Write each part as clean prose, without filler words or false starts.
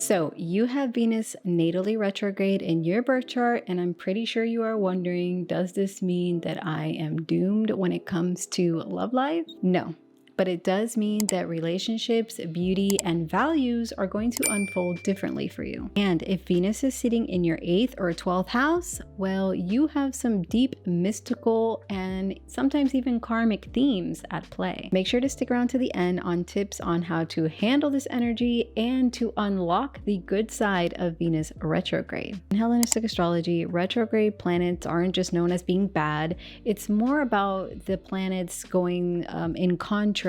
So you have Venus natally retrograde in your birth chart, and I'm pretty sure you are wondering, does this mean that I am doomed when it comes to love life? No. But it does mean that relationships, beauty, and values are going to unfold differently for you. And if Venus is sitting in your 8th or 12th house, well, you have some deep mystical and sometimes even karmic themes at play. Make sure to stick around to the end on tips on how to handle this energy and to unlock the good side of Venus retrograde. In Hellenistic astrology, retrograde planets aren't just known as being bad. It's more about the planets going in contrast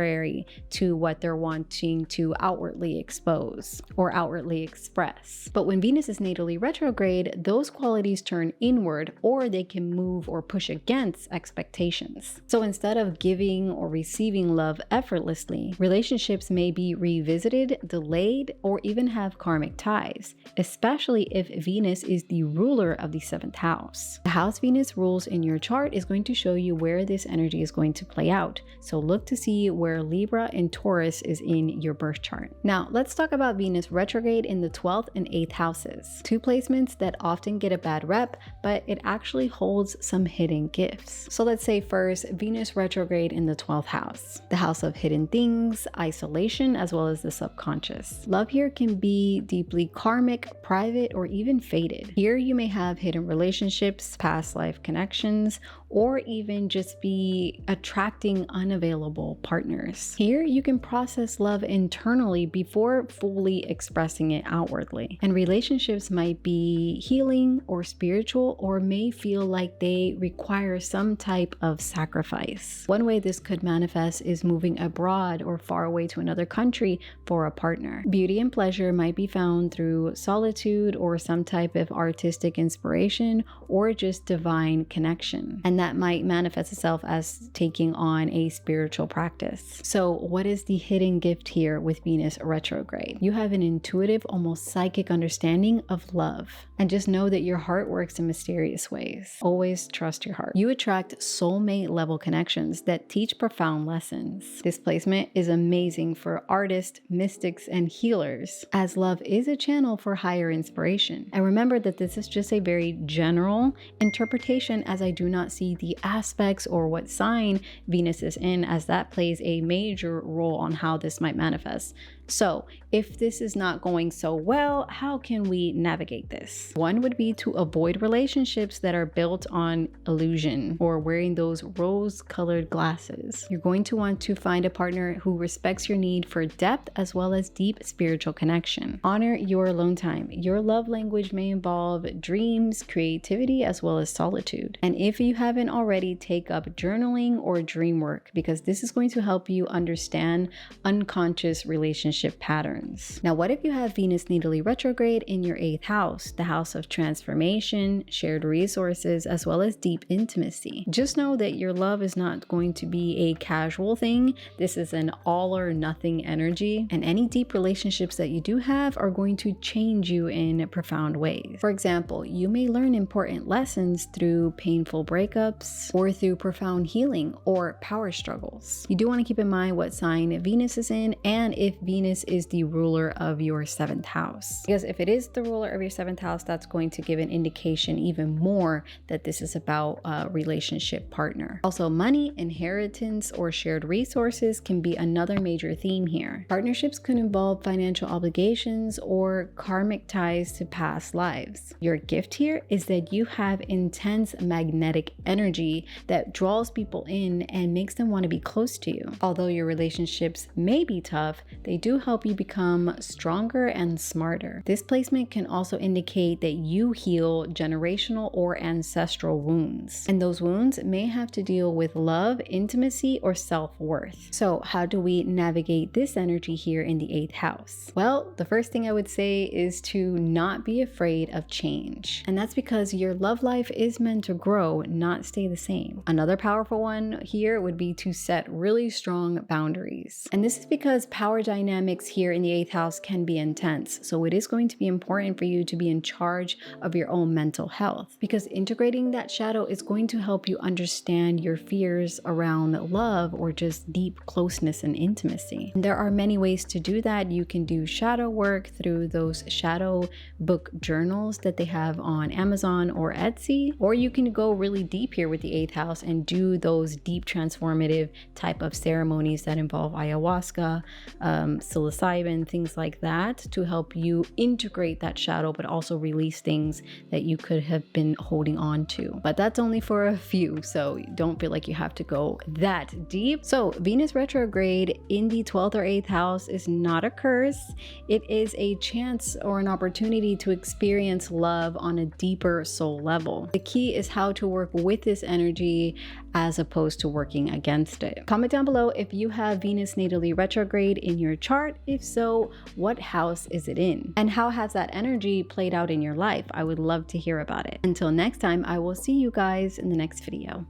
to what they're wanting to outwardly expose or outwardly express. But when Venus is natally retrograde, those qualities turn inward, or they can move or push against expectations. So instead of giving or receiving love effortlessly, relationships may be revisited, delayed, or even have karmic ties, especially if Venus is the ruler of the 7th house. The house Venus rules in your chart is going to show you where this energy is going to play out. So look to see where Libra and Taurus is in your birth chart. Now, let's talk about Venus retrograde in the 12th and 8th houses. Two placements that often get a bad rep, but it actually holds some hidden gifts. So let's say first, Venus retrograde in the 12th house, the house of hidden things, isolation, as well as the subconscious. Love here can be deeply karmic, private, or even fated. Here you may have hidden relationships, past life connections, or even just be attracting unavailable partners. Here you can process love internally before fully expressing it outwardly. And relationships might be healing or spiritual, or may feel like they require some type of sacrifice. One way this could manifest is moving abroad or far away to another country for a partner. Beauty and pleasure might be found through solitude or some type of artistic inspiration, or just divine connection. And that might manifest itself as taking on a spiritual practice. So what is the hidden gift here with Venus retrograde? You have an intuitive, almost psychic understanding of love. And just know that your heart works in mysterious ways. Always trust your heart. You attract soulmate level connections that teach profound lessons. This placement is amazing for artists, mystics, and healers, as love is a channel for higher inspiration. And remember that this is just a very general interpretation, as I do not see the aspects or what sign Venus is in, as that plays a major role on how this might manifest. So if this is not going so well, how can we navigate this? One would be to avoid relationships that are built on illusion or wearing those rose-colored glasses. You're going to want to find a partner who respects your need for depth as well as deep spiritual connection. Honor your alone time. Your love language may involve dreams, creativity, as well as solitude. And if you haven't already, take up journaling or dream work, because this is going to help you understand unconscious relationship patterns. Now, what if you have Venus natally retrograde in your 8th house, the house of transformation, shared resources, as well as deep intimacy? Just know that your love is not going to be a casual thing. This is an all or nothing energy, and any deep relationships that you do have are going to change you in profound ways. For example, you may learn important lessons through painful breakups or through profound healing or power struggles. You do want to keep in mind what sign Venus is in, and if Venus is the ruler of your 7th house. Because if it is the ruler of your 7th house, that's going to give an indication even more that this is about a relationship partner. Also, money, inheritance, or shared resources can be another major theme here. Partnerships could involve financial obligations or karmic ties to past lives. Your gift here is that you have intense magnetic energy that draws people in and makes them want to be close to you. Although your relationships may be tough, they do help you become stronger and smarter. This placement can also indicate that you heal generational or ancestral wounds, and those wounds may have to deal with love, intimacy, or self-worth. So how do we navigate this energy here in the 8th house? Well, the first thing I would say is to not be afraid of change, and that's because your love life is meant to grow, not stay the same. Another powerful one here would be to set really strong boundaries, and this is because power dynamics dynamics here in the 8th house can be intense. So it is going to be important for you to be in charge of your own mental health, because integrating that shadow is going to help you understand your fears around love or just deep closeness and intimacy. And there are many ways to do that. You can do shadow work through those shadow book journals that they have on Amazon or Etsy, or you can go really deep here with the 8th house and do those deep transformative type of ceremonies that involve ayahuasca, psilocybin, things like that, to help you integrate that shadow but also release things that you could have been holding on to. But that's only for a few, so don't feel like you have to go that deep. So Venus retrograde in the 12th or 8th house is not a curse. It is a chance or an opportunity to experience love on a deeper soul level. The key is how to work with this energy as opposed to working against it. Comment down below if you have Venus natally retrograde in your chart. If so, what house is it in? And how has that energy played out in your life? I would love to hear about it. Until next time, I will see you guys in the next video.